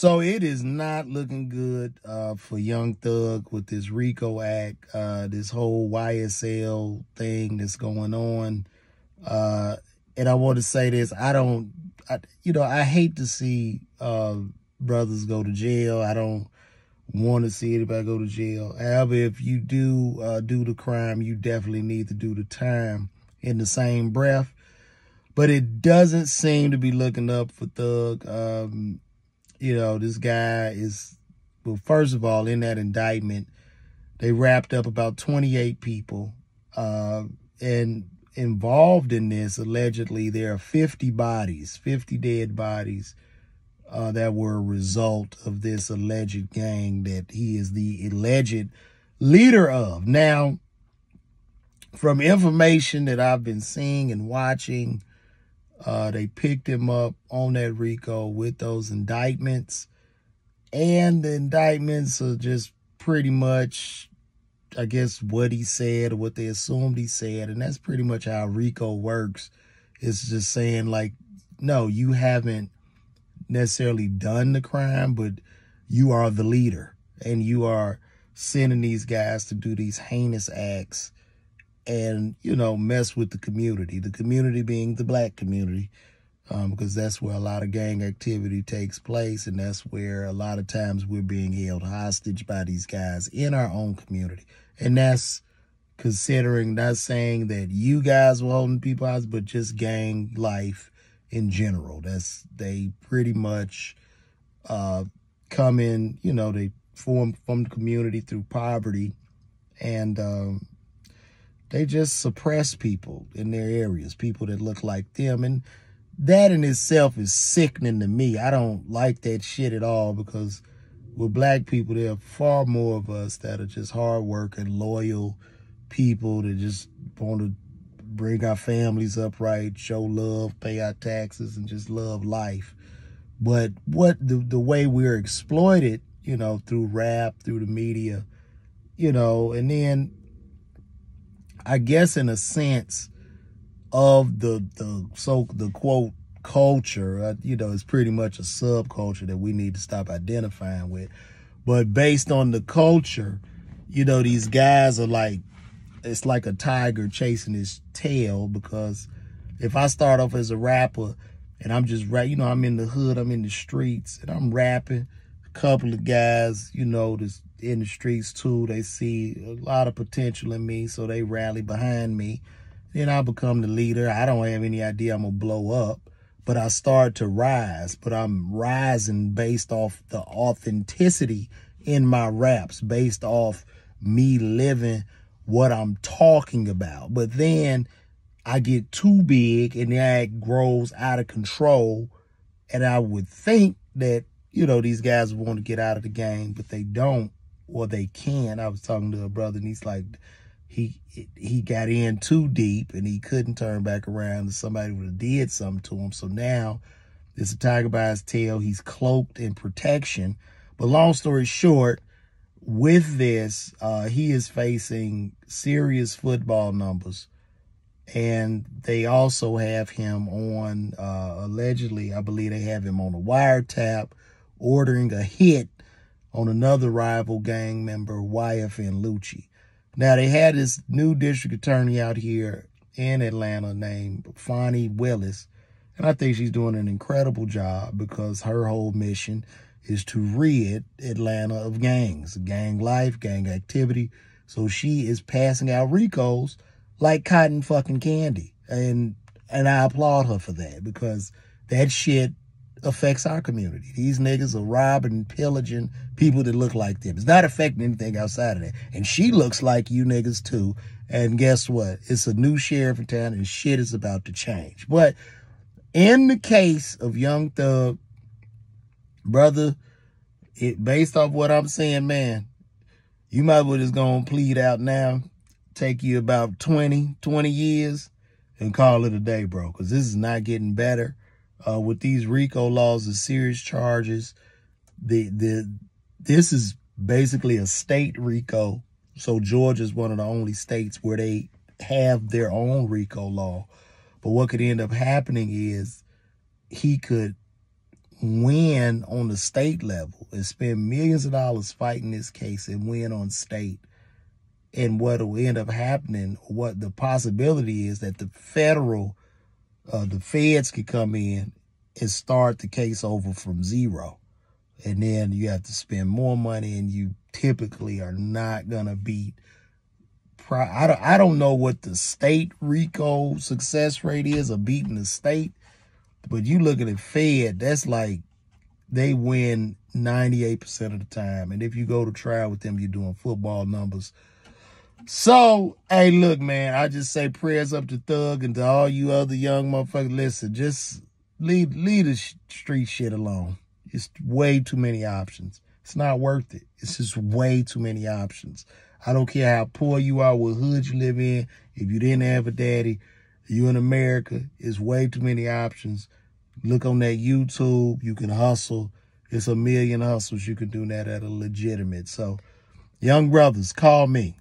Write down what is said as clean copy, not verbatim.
So it is not looking good for Young Thug with this RICO Act, this whole YSL thing that's going on. And I want to say this, I hate to see brothers go to jail. I don't want to see anybody go to jail. However, if you do do the crime, you definitely need to do the time in the same breath. But it doesn't seem to be looking up for Thug. This guy is, well, first of all, in that indictment, they wrapped up about 28 people. And involved in this, allegedly, there are 50 dead bodies that were a result of this alleged gang that he is the alleged leader of. Now, from information that I've been seeing and watching, they picked him up on that RICO with those indictments. And the indictments are just pretty much, I guess, what he said or what they assumed he said. And that's pretty much how RICO works. It's just saying, like, no, you haven't necessarily done the crime, but you are the leader. And you are sending these guys to do these heinous acts and, mess with the community being the black community, because that's where a lot of gang activity takes place. And that's where a lot of times we're being held hostage by these guys in our own community. And that's considering, not saying that you guys were holding people hostage, but just gang life in general. They pretty much come in, they form from the community through poverty, and they just suppress people in their areas, people that look like them. And that in itself is sickening to me. I don't like that shit at all, because with black people, there are far more of us that are just hardworking, loyal people that just want to bring our families up right, show love, pay our taxes, and just love life. But the way we're exploited, through rap, through the media, and then I guess in a sense of the quote culture, it's pretty much a subculture that we need to stop identifying with. But based on the culture, these guys are like, it's like a tiger chasing his tail, because if I start off as a rapper and I'm just I'm in the hood, I'm in the streets, and I'm rapping, a couple of guys, that's in the streets too, they see a lot of potential in me, so they rally behind me. Then I become the leader. I don't have any idea I'm gonna blow up, but I start to rise. But I'm rising based off the authenticity in my raps, based off me living what I'm talking about. But then I get too big and the act grows out of control. And I would think that, these guys want to get out of the game, but they don't, or they can. I was talking to a brother, and he's like, he got in too deep and he couldn't turn back around, and somebody would have did something to him. So now it's a tiger by his tail. He's cloaked in protection. But long story short, with this, he is facing serious football numbers. And they also have him on, allegedly, I believe they have him on a wiretap, ordering a hit on another rival gang member, YFN Lucci. Now, they had this new district attorney out here in Atlanta named Fani Willis. And I think she's doing an incredible job, because her whole mission is to rid Atlanta of gangs, gang life, gang activity. So she is passing out RICOs like cotton fucking candy. And I applaud her for that, because that shit affects our community. These niggas are robbing and pillaging people that look like them. It's not affecting anything outside of that. And she looks like you niggas too. And guess what? It's a new sheriff in town, and shit is about to change. But in the case of Young Thug, brother, based off what I'm saying, man, you might as well just go and plead out now. Take you about 20 years and call it a day, bro, because this is not getting better. With these RICO laws, the serious charges, this is basically a state RICO. So Georgia is one of the only states where they have their own RICO law. But what could end up happening is he could win on the state level and spend millions of dollars fighting this case and win on state. And what will end up happening, what the possibility is that the feds could come in and start the case over from zero. And then you have to spend more money, and you typically are not going to beat. I don't know what the state RICO success rate is of beating the state, but you look at the Fed, that's like they win 98% of the time. And if you go to trial with them, you're doing football numbers. So, hey, look, man, I just say prayers up to Thug and to all you other young motherfuckers. Listen, just leave the street shit alone. It's way too many options. It's not worth it. It's just way too many options. I don't care how poor you are, what hood you live in. If you didn't have a daddy, you in America, it's way too many options. Look on that YouTube. You can hustle. It's a million hustles you can do that are legitimate. So, young brothers, call me.